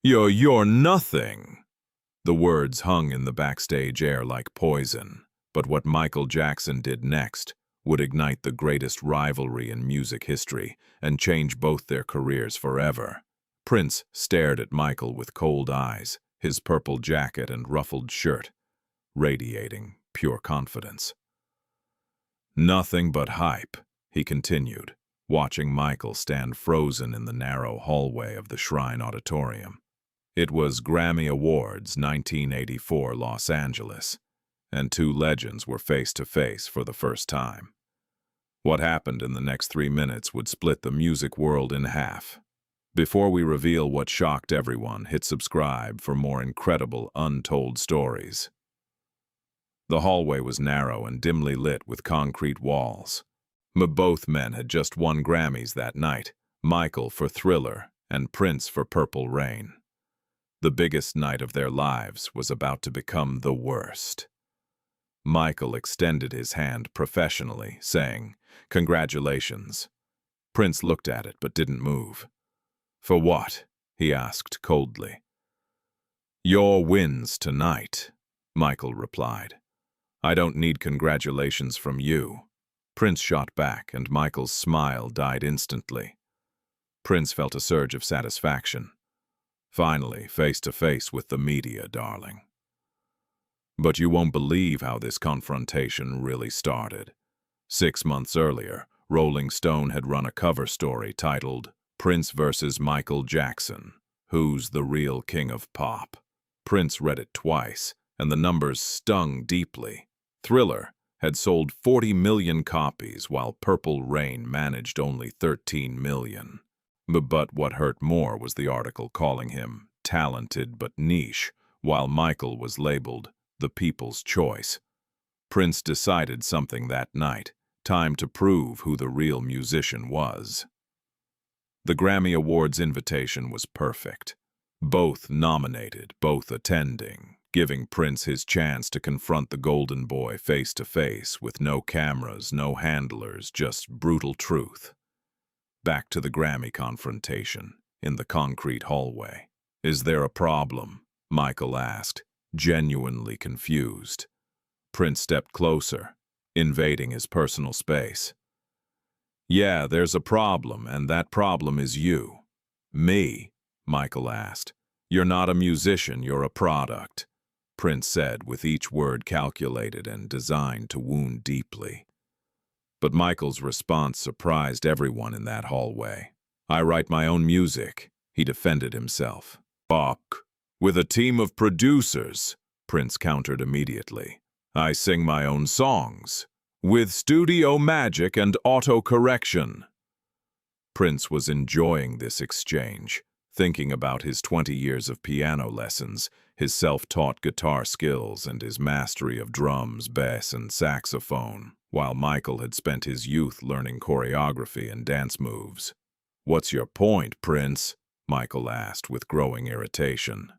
You're nothing." The words hung in the backstage air like poison, but what Michael Jackson did next would ignite the greatest rivalry in music history and change both their careers forever. Prince stared at Michael with cold eyes, his purple jacket and ruffled shirt radiating pure confidence. "Nothing but hype," he continued, watching Michael stand frozen in the narrow hallway of the Shrine Auditorium. It was Grammy Awards 1984 Los Angeles, and two legends were face to face for the first time. What happened in the next 3 minutes would split the music world in half. Before we reveal what shocked everyone, hit subscribe for more incredible untold stories. The hallway was narrow and dimly lit with concrete walls. Both men had just won Grammys that night, Michael for Thriller and Prince for Purple Rain. The biggest night of their lives was about to become the worst. Michael extended his hand professionally, saying, "Congratulations." Prince looked at it but didn't move. "For what?" he asked coldly. "Your wins tonight," Michael replied. "I don't need congratulations from you." Prince shot back, and Michael's smile died instantly. Prince felt a surge of satisfaction. Finally, face to face with the media, darling. But you won't believe how this confrontation really started. 6 months earlier, Rolling Stone had run a cover story titled "Prince versus Michael Jackson, Who's the Real King of Pop?" Prince read it twice, and the numbers stung deeply. Thriller had sold 40 million copies, while Purple Rain managed only 13 million. But what hurt more was the article calling him talented but niche, while Michael was labeled the people's choice. Prince decided something that night, time to prove who the real musician was. The Grammy Awards invitation was perfect. Both nominated, both attending, giving Prince his chance to confront the Golden Boy face to face with no cameras, no handlers, just brutal truth. Back to the Grammy confrontation, in the concrete hallway. "Is there a problem?" Michael asked, genuinely confused. Prince stepped closer, invading his personal space. "Yeah, there's a problem, and that problem is you." "Me?" Michael asked. "You're not a musician, you're a product," Prince said, with each word calculated and designed to wound deeply. But Michael's response surprised everyone in that hallway. "I write my own music," he defended himself. "Fuck. With a team of producers," Prince countered immediately. "I sing my own songs. With studio magic and auto-correction." Prince was enjoying this exchange, thinking about his 20 years of piano lessons, his self-taught guitar skills, and his mastery of drums, bass, and saxophone, while Michael had spent his youth learning choreography and dance moves. "What's your point, Prince?" Michael asked with growing irritation.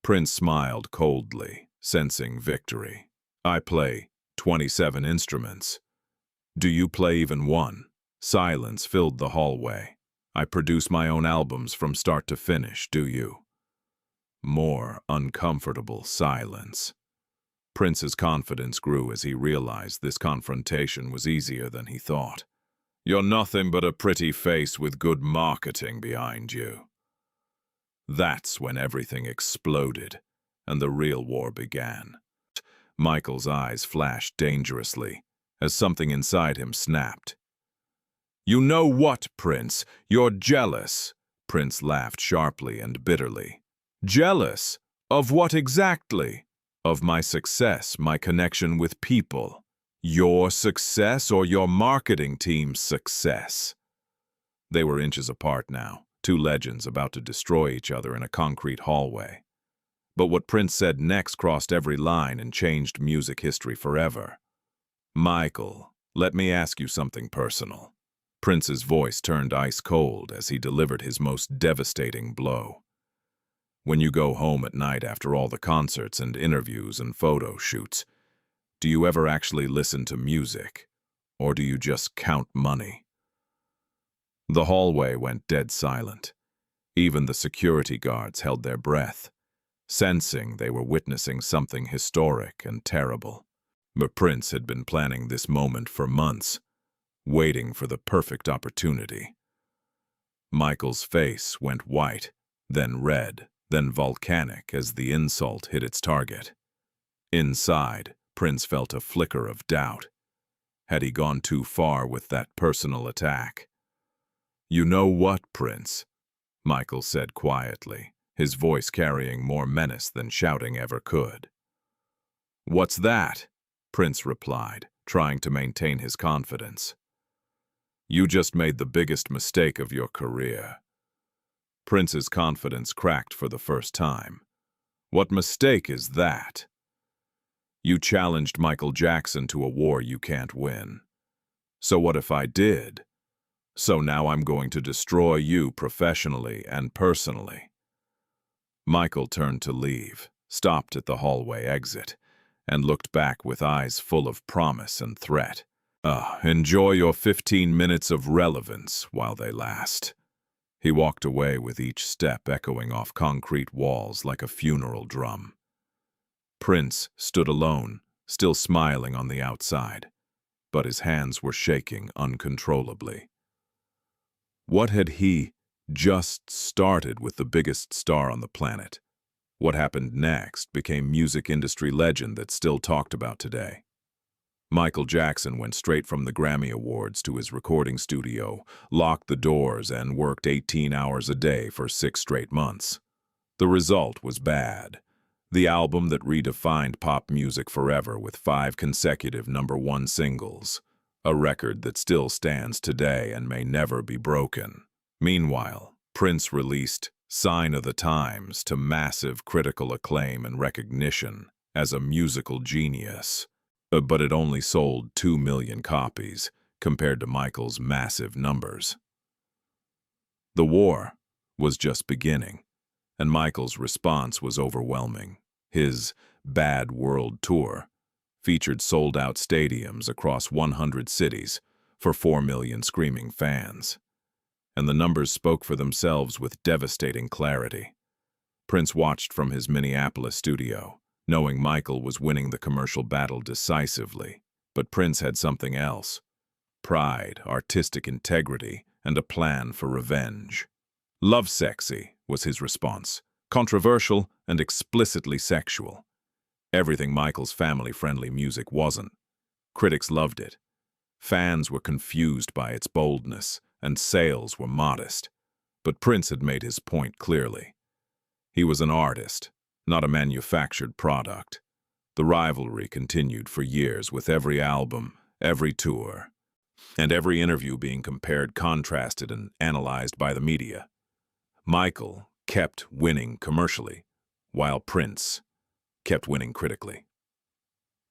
Prince smiled coldly, sensing victory. "I play 27 instruments. Do you play even one?" Silence filled the hallway. "I produce my own albums from start to finish, do you?" More uncomfortable silence. Prince's confidence grew as he realized this confrontation was easier than he thought. "You're nothing but a pretty face with good marketing behind you." That's when everything exploded, and the real war began. Michael's eyes flashed dangerously, as something inside him snapped. "You know what, Prince? You're jealous." Prince laughed sharply and bitterly. "Jealous? Of what exactly?" "Of my success, my connection with people." "Your success or your marketing team's success?" They were inches apart now, two legends about to destroy each other in a concrete hallway. But what Prince said next crossed every line and changed music history forever. "Michael, let me ask you something personal." Prince's voice turned ice cold as he delivered his most devastating blow. "When you go home at night after all the concerts and interviews and photo shoots, do you ever actually listen to music, or do you just count money?" The hallway went dead silent. Even the security guards held their breath, sensing they were witnessing something historic and terrible. But Prince had been planning this moment for months, waiting for the perfect opportunity. Michael's face went white, then red, then volcanic as the insult hit its target. Inside, Prince felt a flicker of doubt. Had he gone too far with that personal attack? "You know what, Prince?" Michael said quietly, his voice carrying more menace than shouting ever could. "What's that?" Prince replied, trying to maintain his confidence. "You just made the biggest mistake of your career." Prince's confidence cracked for the first time. "What mistake is that?" "You challenged Michael Jackson to a war you can't win." "So what if I did?" "So now I'm going to destroy you professionally and personally." Michael turned to leave, stopped at the hallway exit, and looked back with eyes full of promise and threat. Enjoy your 15 minutes of relevance while they last." He walked away with each step echoing off concrete walls like a funeral drum. Prince stood alone, still smiling on the outside, but his hands were shaking uncontrollably. What had he just started with the biggest star on the planet? What happened next became music industry legend that's still talked about today. Michael Jackson went straight from the Grammy Awards to his recording studio, locked the doors, and worked 18 hours a day for 6 straight months. The result was bad. The album that redefined pop music forever with 5 consecutive #1 singles, a record that still stands today and may never be broken. Meanwhile, Prince released Sign of the Times to massive critical acclaim and recognition as a musical genius. But it only sold 2 million copies, compared to Michael's massive numbers. The war was just beginning, and Michael's response was overwhelming. His Bad World Tour featured sold-out stadiums across 100 cities for 4 million screaming fans. And the numbers spoke for themselves with devastating clarity. Prince watched from his Minneapolis studio, knowing Michael was winning the commercial battle decisively. But Prince had something else: pride, artistic integrity, and a plan for revenge. "Lovesexy" was his response, controversial and explicitly sexual. Everything Michael's family-friendly music wasn't. Critics loved it. Fans were confused by its boldness, and sales were modest. But Prince had made his point clearly. He was an artist, not a manufactured product. The rivalry continued for years, with every album, every tour, and every interview being compared, contrasted, and analyzed by the media. Michael kept winning commercially, while Prince kept winning critically.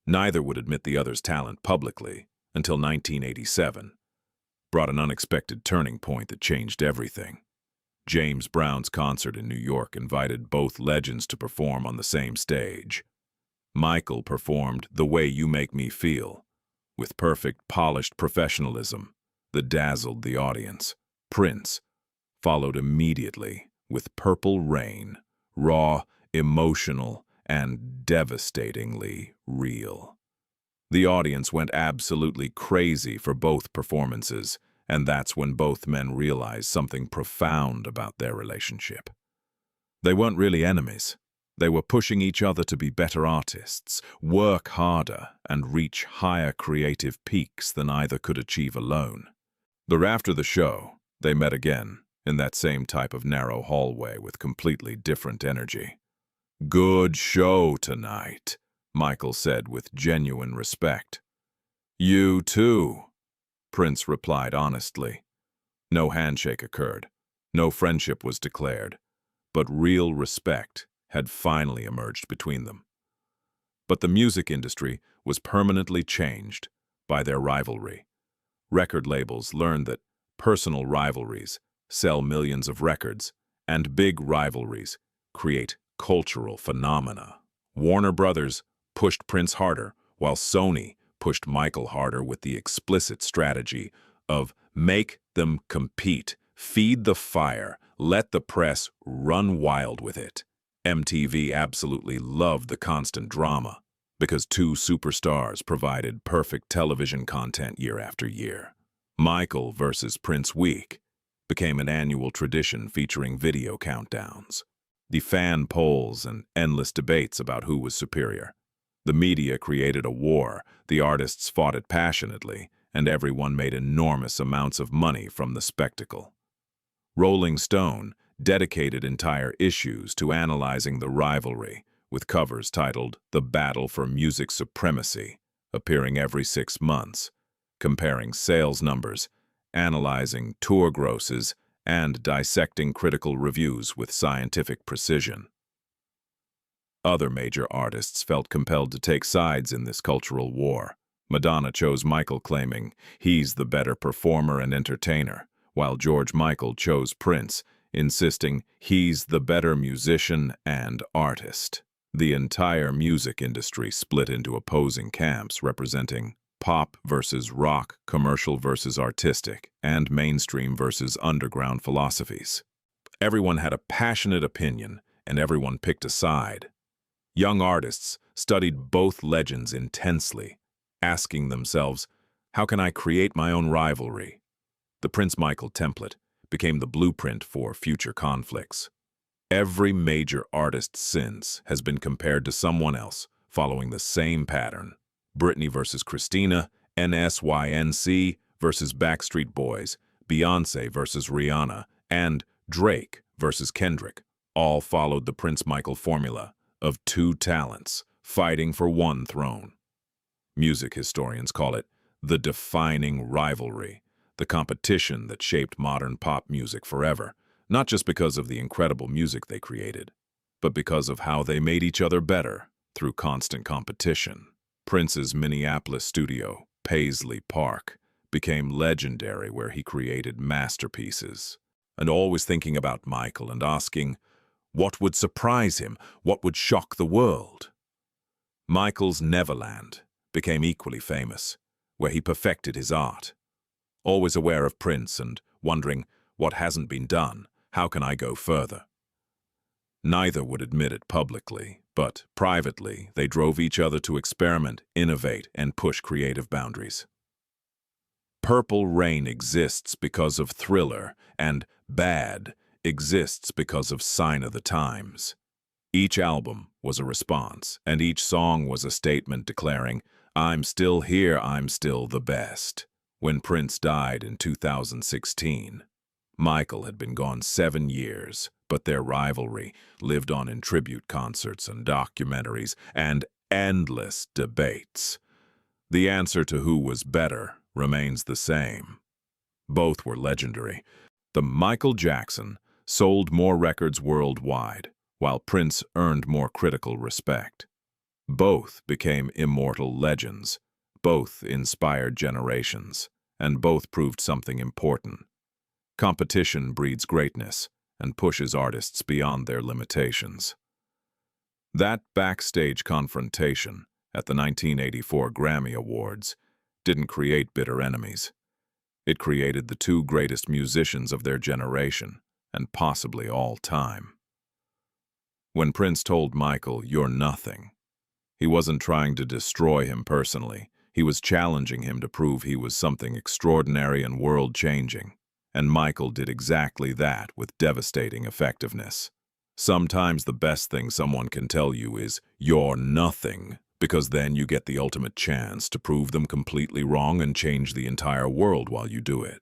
Neither would admit the other's talent publicly until 1987 brought an unexpected turning point that changed everything. James Brown's concert in New York invited both legends to perform on the same stage. Michael performed The Way You Make Me Feel, with perfect, polished professionalism that dazzled the audience. Prince followed immediately with Purple Rain, raw, emotional, and devastatingly real. The audience went absolutely crazy for both performances, and that's when both men realized something profound about their relationship. They weren't really enemies. They were pushing each other to be better artists, work harder, and reach higher creative peaks than either could achieve alone. But after the show, they met again, in that same type of narrow hallway with completely different energy. "Good show tonight," Michael said with genuine respect. "You too," Prince replied honestly. No handshake occurred, no friendship was declared, but real respect had finally emerged between them. But the music industry was permanently changed by their rivalry. Record labels learned that personal rivalries sell millions of records, and big rivalries create cultural phenomena. Warner Brothers pushed Prince harder, while Sony pushed Michael harder with the explicit strategy of make them compete, feed the fire, let the press run wild with it. MTV absolutely loved the constant drama because two superstars provided perfect television content year after year. Michael versus Prince Week became an annual tradition featuring video countdowns, the fan polls, and endless debates about who was superior. The media created a war, the artists fought it passionately, and everyone made enormous amounts of money from the spectacle. Rolling Stone dedicated entire issues to analyzing the rivalry, with covers titled "The Battle for Music Supremacy," appearing every 6 months, comparing sales numbers, analyzing tour grosses, and dissecting critical reviews with scientific precision. Other major artists felt compelled to take sides in this cultural war. Madonna chose Michael, claiming he's the better performer and entertainer, while George Michael chose Prince, insisting he's the better musician and artist. The entire music industry split into opposing camps representing pop versus rock, commercial versus artistic, and mainstream versus underground philosophies. Everyone had a passionate opinion, and everyone picked a side. Young artists studied both legends intensely, asking themselves, how can I create my own rivalry? The Prince-Michael template became the blueprint for future conflicts. Every major artist since has been compared to someone else, following the same pattern. Britney versus Christina, NSYNC versus Backstreet Boys, Beyoncé versus Rihanna, and Drake versus Kendrick all followed the Prince-Michael formula of two talents fighting for one throne. Music historians call it the defining rivalry, the competition that shaped modern pop music forever, not just because of the incredible music they created, but because of how they made each other better through constant competition. Prince's Minneapolis studio, Paisley Park, became legendary, where he created masterpieces. And always thinking about Michael and asking, what would surprise him? What would shock the world? Michael's Neverland became equally famous, where he perfected his art. Always aware of Prince and wondering, what hasn't been done? How can I go further? Neither would admit it publicly, but privately they drove each other to experiment, innovate, and push creative boundaries. Purple Rain exists because of Thriller, and Bad exists because of Sign of the Times. Each album was a response, and each song was a statement declaring, I'm still here, I'm still the best. When Prince died in 2016, Michael had been gone 7 years, but their rivalry lived on in tribute concerts and documentaries and endless debates. The answer to who was better remains the same. Both were legendary. The Michael Jackson sold more records worldwide, while Prince earned more critical respect. Both became immortal legends. Both inspired generations, and both proved something important. Competition breeds greatness and pushes artists beyond their limitations. That backstage confrontation at the 1984 Grammy Awards didn't create bitter enemies. It created the two greatest musicians of their generation, and possibly all time. When Prince told Michael, "You're nothing," he wasn't trying to destroy him personally. He was challenging him to prove he was something extraordinary and world-changing. And Michael did exactly that with devastating effectiveness. Sometimes the best thing someone can tell you is, "You're nothing," because then you get the ultimate chance to prove them completely wrong and change the entire world while you do it.